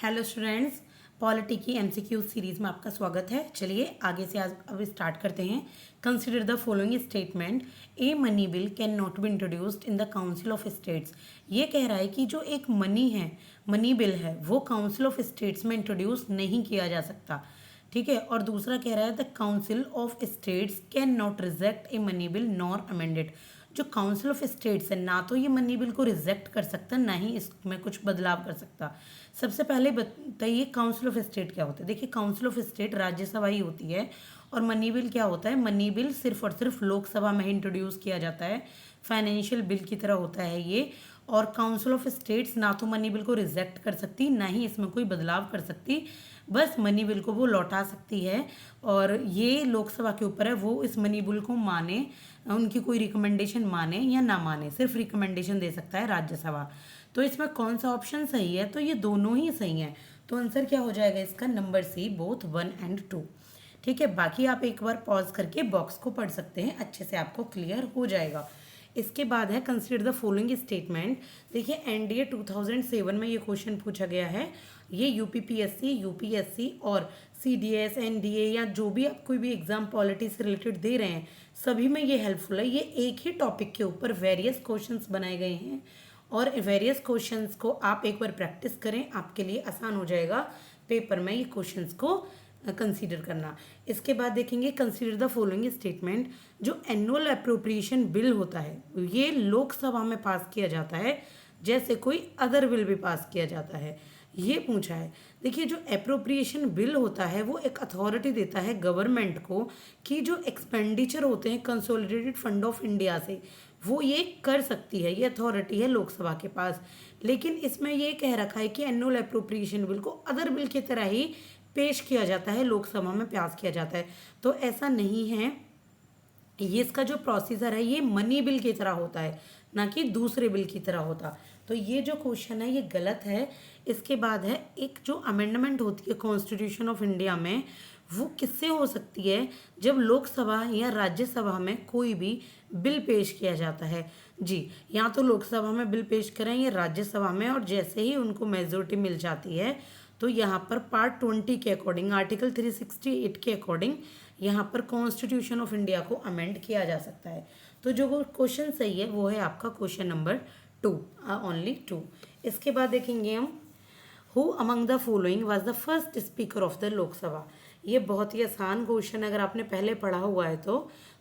Hello students, polity की MCQ series में आपका स्वागत है। चलिए आगे से आज अब स्टार्ट करते हैं। Consider the following statement, A money bill can not be introduced in the council of states. ये कह रहा है कि जो एक मनी बिल है वो काउंसिल ऑफ स्टेट्स में इंट्रोड्यूस नहीं किया जा सकता। ठीक है। और दूसरा कह रहा है the council of states can not reject A money bill nor amended. जो काउंसिल ऑफ स्टेट्स है ना तो ये मनी बिल को रिजेक्ट कर सकता ना ही इसमें कुछ बदलाव कर सकता। सबसे पहले बताइए काउंसिल ऑफ स्टेट क्या होता है। देखिए काउंसिल ऑफ स्टेट राज्यसभा ही होती है और मनी बिल क्या होता है। मनी बिल सिर्फ और सिर्फ लोकसभा में ही इंट्रोड्यूस किया जाता है। फाइनेंशियल बिल की तरह होता है ये। और काउंसिल ऑफ स्टेट्स ना तो मनी बिल को रिजेक्ट कर सकती ना ही इसमें कोई बदलाव कर सकती, बस मनी बिल को वो लौटा सकती है। और ये लोकसभा के ऊपर है वो इस मनी बिल को माने, उनकी कोई रिकमेंडेशन माने या ना माने, सिर्फ रिकमेंडेशन दे सकता है राज्यसभा। तो इसमें कौन सा ऑप्शन सही है, तो ये दोनों ही सही हैं। तो आंसर क्या हो जाएगा इसका, नंबर सी, बोथ 1 और 2। ठीक है। बाकी आप एक बार पॉज करके बॉक्स को पढ़ सकते हैं, अच्छे से आपको क्लियर हो जाएगा। इसके बाद है कंसिडर द फॉलोइंग स्टेटमेंट। देखिए एनडीए 2007 में ये क्वेश्चन पूछा गया है। ये यूपीपीएससी, यूपीएससी और सीडीएस, एनडीए या जो भी आप कोई भी एग्जाम पॉलिटी से रिलेटेड दे रहे हैं सभी में ये हेल्पफुल है। ये एक ही टॉपिक के ऊपर वेरियस क्वेश्चंस बनाए गए हैं और वेरियस क्वेश्चंस को आप एक बार प्रैक्टिस करें, आपके लिए आसान हो जाएगा पेपर में ये क्वेश्चंस को कंसीडर करना। इसके बाद देखेंगे कंसीडर द फॉलोइंग स्टेटमेंट। जो एनुअल अप्रोप्रिएशन बिल होता है ये लोकसभा में पास किया जाता है जैसे कोई अदर बिल भी पास किया जाता है, ये पूछा है। देखिए जो अप्रोप्रिएशन बिल होता है वो एक अथॉरिटी देता है गवर्नमेंट को कि जो एक्सपेंडिचर होते हैं कंसोलिडेटेड फंड ऑफ इंडिया से वो ये कर सकती है, ये अथॉरिटी है लोकसभा के पास। लेकिन इसमें ये कह रखा है कि एनुअल अप्रोप्रिएशन बिल को अदर बिल की तरह ही पेश किया जाता है, लोकसभा में पास किया जाता है। तो ऐसा नहीं है, ये इसका जो प्रोसीजर है ये मनी बिल की तरह होता है ना कि दूसरे बिल की तरह होता। तो ये जो क्वेश्चन है ये गलत है। इसके बाद है एक जो अमेंडमेंट होती है कॉन्स्टिट्यूशन ऑफ इंडिया में वो किससे हो सकती है, जब लोकसभा या राज्यसभा में कोई भी बिल पेश किया जाता है। जी, या तो लोकसभा में बिल पेश करें या राज्यसभा में, और जैसे ही उनको मेजोरिटी मिल जाती है तो यहाँ पर पार्ट 20 के अकॉर्डिंग, आर्टिकल 368 के अकॉर्डिंग यहाँ पर कॉन्स्टिट्यूशन ऑफ इंडिया को अमेंड किया जा सकता है। तो जो क्वेश्चन सही है वो है आपका क्वेश्चन नंबर 2, ओनली 2। इसके बाद देखेंगे हम, who among the following was the first speaker of the Lok Sabha. ये बहुत ही आसान क्वेश्चन, अगर आपने पहले पढ़ा हुआ है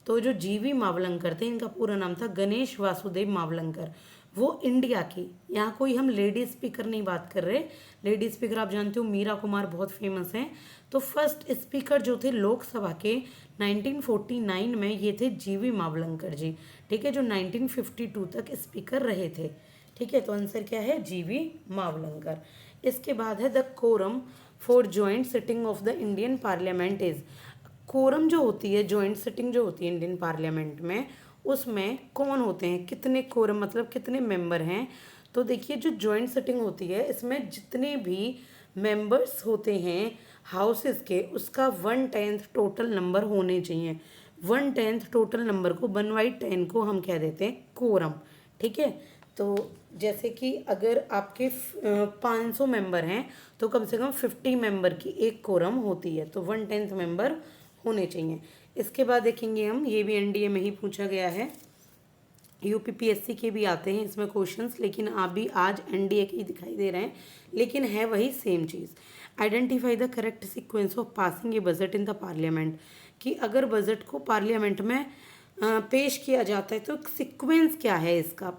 तो जो जीवी मावलंकर थे, इनका पूरा नाम था गणेश वासुदेव मावलंकर, वो इंडिया की, यहाँ कोई हम लेडी स्पीकर नहीं बात कर रहे। लेडी स्पीकर आप जानते हो मीरा कुमार बहुत फेमस हैं। तो फर्स्ट स्पीकर जो थे लोकसभा के 1949 में ये थे जीवी मावलंकर जी। ठीक है, जो 1952 तक स्पीकर रहे थे। ठीक है, तो आंसर क्या है, जीवी मावलंकर। इसके बाद है the quorum for joint sitting of the Indian parliament is. Quorum जो होती है, जॉइंट सिटिंग जो होती है इंडियन पार्लियामेंट में, उसमें कौन होते हैं, कितने कोरम मतलब कितने मेंबर हैं। तो देखिए जो जॉइंट सिटिंग होती है इसमें जितने भी मेंबर्स होते हैं हाउसेस के उसका 1/10 टोटल नंबर होने चाहिए। 1/10 टोटल नंबर को 1/10 को हम कह देते हैं कोरम। ठीक है, तो जैसे कि अगर आपके 500 मेंबर हैं तो कम से कम 50 मेंबर की एक कोरम होती है, तो 1/10 मेंबर होने चाहिए। इसके बाद देखेंगे हम, ये भी एनडीए में ही पूछा गया है, यूपीपीएससी के भी आते हैं इसमें क्वेश्चंस, लेकिन आप भी आज एनडीए के ही दिखाई दे रहे हैं, लेकिन है वही same cheese. Identify the correct sequence of passing A budget in the parliament, कि अगर बजट को पार्लियामेंट में पेश किया जाता है तो सीक्वेंस क्या है इसका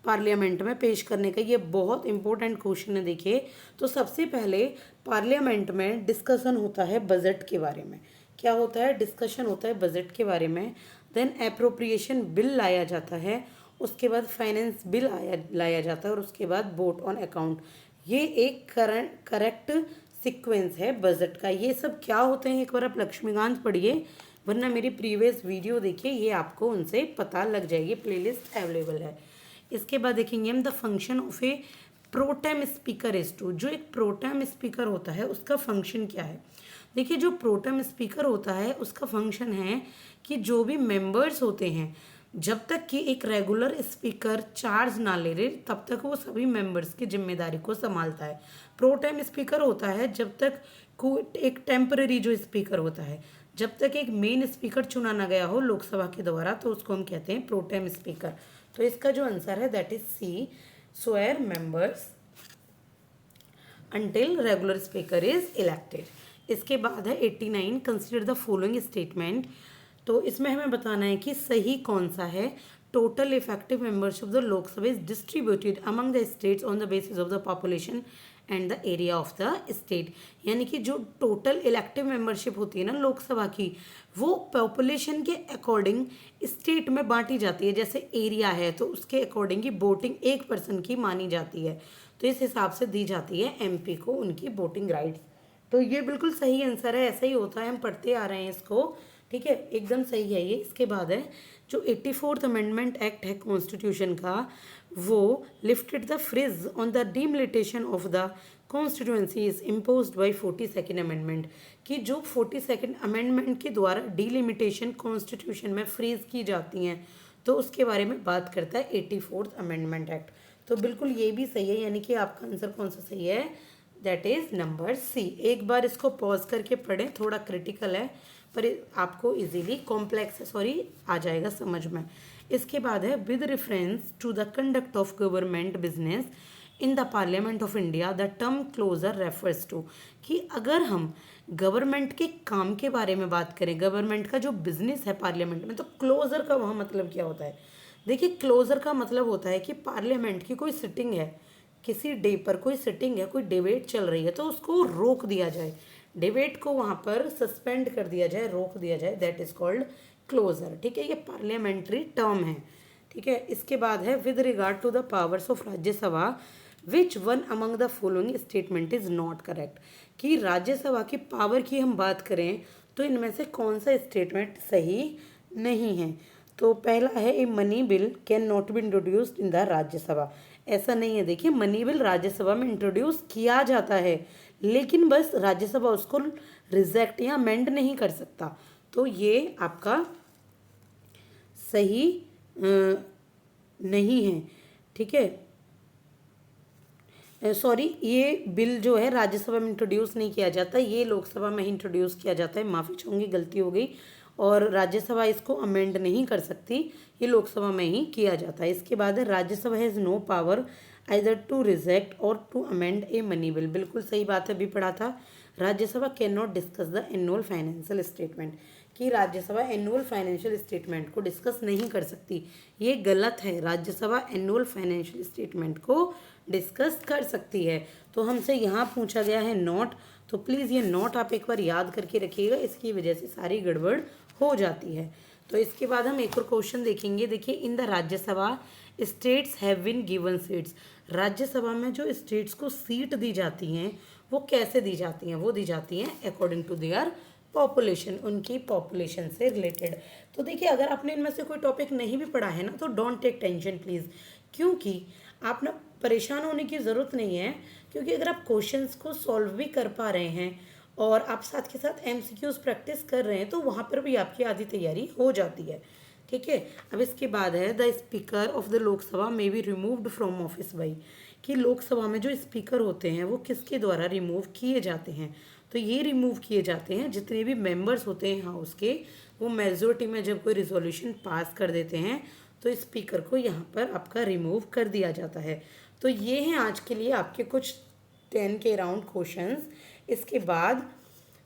पार्लियामेंट में पेश करने का। ये बहुत इंपॉर्टेंट क्वेश्चन है। देखिए तो सबसे पहले पार्लियामेंट में डिस्कशन होता है बजट के बारे में। क्या होता है, डिस्कशन होता है बजट के बारे में। देन एप्रोप्रिएशन बिल लाया जाता है, उसके बाद फाइनेंस बिल लाया जाता है और उसके बाद वोट ऑन अकाउंट। ये एक करेक्ट सीक्वेंस है बजट का। ये सब क्या होते हैं एक बार आप लक्ष्मीकांत पढ़िए, वरना मेरी प्रीवियस वीडियो देखिए, ये आपको उनसे पता लग जाएगी, प्लेलिस्ट अवेलेबल है। इसके बाद देखेंगे हम the function of a pro tem speaker is to. जो एक प्रोटेम स्पीकर होता है उसका फंक्शन क्या है। देखिए जो प्रोटेम स्पीकर होता है उसका फंक्शन है कि जो भी मेंबर्स होते हैं जब तक कि एक रेगुलर स्पीकर चार्ज ना ले ले तब तक वो सभी मेंबर्स की जिम्मेदारी को संभालता है। प्रो टाइम स्पीकर होता है जब तक एक टेम्पररी जो स्पीकर होता है, जब तक एक मेन स्पीकर चुना ना गया हो लोकसभा के द्वारा, तो उसको हम कहते हैं प्रो टाइम स्पीकर। तो इसका जो आंसर है that is C, swear members until regular speaker is elected। इसके बाद है 89, कंसिडर द फॉलोइंग स्टेटमेंट। तो इसमें हमें बताना है कि सही कौन सा है। Total effective membership of the Lok Sabha is distributed among the states on the basis of the population and the area of the state. यानी कि जो टोटल इलेक्टिव मेंबरशिप होती है ना लोकसभा की, वो पॉपुलेशन के अकॉर्डिंग स्टेट में बांटी जाती है। जैसे एरिया है तो उसके अकॉर्डिंग ही वोटिंग एक पर्सन की मानी जाती है, तो इस हिसाब से दी जाती है एमपी को उनकी वोटिंग राइट्स। तो ये बिल्कुल सही आंसर है, ऐसा ही होता है, हम पढ़ते आ रहे हैं इसको, ठीक है, एकदम सही है ये। इसके बाद है जो 84th अमेंडमेंट एक्ट है कॉन्स्टिट्यूशन का, वो lifted the freeze on the delimitation of the constituencies imposed by 42nd amendment, कि जो 42nd अमेंडमेंट के द्वारा डिलिमिटेशन कॉन्स्टिट्यूशन में फ्रीज की जाती हैं, तो उसके बारे में बात करता है 84th अमेंडमेंट एक्ट। तो बिल्कुल ये भी सही है, यानी कि आपका आंसर कौन सा सही है, दैट इज नंबर सी। एक बार इसको पॉज करके पढ़ें, थोड़ा क्रिटिकल है पर आपको इजीली कॉम्प्लेक्स है सॉरी आ जाएगा समझ में। इसके बाद है with reference to the conduct of government business in the parliament of India the term closure refers to, कि अगर हम गवर्नमेंट के काम के बारे में बात करें, गवर्नमेंट का जो बिजनेस है पार्लियामेंट में, तो क्लोजर का वहाँ मतलब क्या होता है। देखिए क्लोजर का मतलब होता है कि पार्लियामेंट की कोई सिटिंग है, किसी डे पर कोई सिटिंग है, कोई डिबेट चल रही है, तो उसको रोक दिया जाए, डिबेट को वहाँ पर सस्पेंड कर दिया जाए, रोक दिया जाए, दैट इज कॉल्ड क्लोजर। ठीक है, ये पार्लियामेंट्री टर्म है। ठीक है, इसके बाद है with regard to the powers of Rajya Sabha which one among the following statement is not correct, कि राज्यसभा की पावर की हम बात करें तो इनमें से कौन सा स्टेटमेंट सही नहीं है। तो पहला है a money bill can not be introduced in the Rajya Sabha, ऐसा नहीं है। देखिए मनी बिल राज्यसभा में इंट्रोड्यूस किया जाता है, लेकिन बस राज्यसभा उसको रिजेक्ट या अमेंड नहीं कर सकता, तो ये आपका सही नहीं है। ठीक है, सॉरी, ये बिल जो है राज्यसभा में इंट्रोड्यूस नहीं किया जाता, ये लोकसभा में इंट्रोड्यूस किया जाता है। माफ़ी चाहूँगी, गलती हो गई, और राज्यसभा इसको अमेंड नहीं कर सकती, ये लोकसभा में ही किया जाता है। इसके बाद है Rajya Sabha has no power either to reject or to amend a money bill, बिल्कुल सही बात है, अभी पढ़ा था। Rajya Sabha can not discuss the annual financial statement, कि राज्यसभा एनुअल फाइनेंशियल स्टेटमेंट को डिस्कस नहीं कर सकती, ये गलत है। राज्यसभा एनुअल फाइनेंशियल स्टेटमेंट को डिस्कस कर सकती है। तो हमसे यहाँ पूछा गया है नॉट, तो प्लीज़ ये नॉट आप एक बार याद करके रखिएगा, इसकी वजह से सारी गड़बड़ हो जाती है। तो इसके बाद हम एक और क्वेश्चन देखेंगे। देखिए in the Rajya Sabha states have been given seats, Rajya Sabha में जो स्टेट्स को सीट दी जाती हैं वो कैसे दी जाती हैं, वो दी जाती हैं अकॉर्डिंग टू देयर पॉपुलेशन, उनकी पॉपुलेशन से रिलेटेड। तो देखिए अगर आपने इनमें से कोई टॉपिक नहीं भी पढ़ा है ना, तो डोंट टेक टेंशन प्लीज़, क्योंकि आप ना परेशान होने की ज़रूरत नहीं है, क्योंकि अगर आप क्वेश्चंस को सॉल्व भी कर पा रहे हैं और आप साथ के साथ एमसीक्यूज प्रैक्टिस कर रहे हैं, तो वहाँ पर भी आपकी आधी तैयारी हो जाती है। ठीक है, अब इसके बाद है the speaker of the Lok Sabha may be removed from office by, कि लोकसभा में जो स्पीकर होते हैं वो किसके द्वारा रिमूव किए जाते हैं। तो ये रिमूव किए जाते हैं जितने भी मेंबर्स होते हैं हाउस के, वो मेजोरिटी में जब कोई रिजोल्यूशन पास कर देते हैं तो स्पीकर को यहाँ पर आपका रिमूव कर दिया जाता है। तो ये हैं आज के लिए आपके कुछ 10 के राउंड क्वेश्चंस। इसके बाद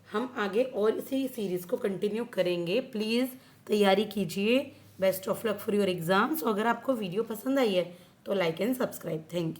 हम आगे और इसी सीरीज़ को कंटिन्यू करेंगे। प्लीज़ तैयारी कीजिए। Best of luck for your exams. और अगर आपको वीडियो पसंद आई है तो like and subscribe. Thank you.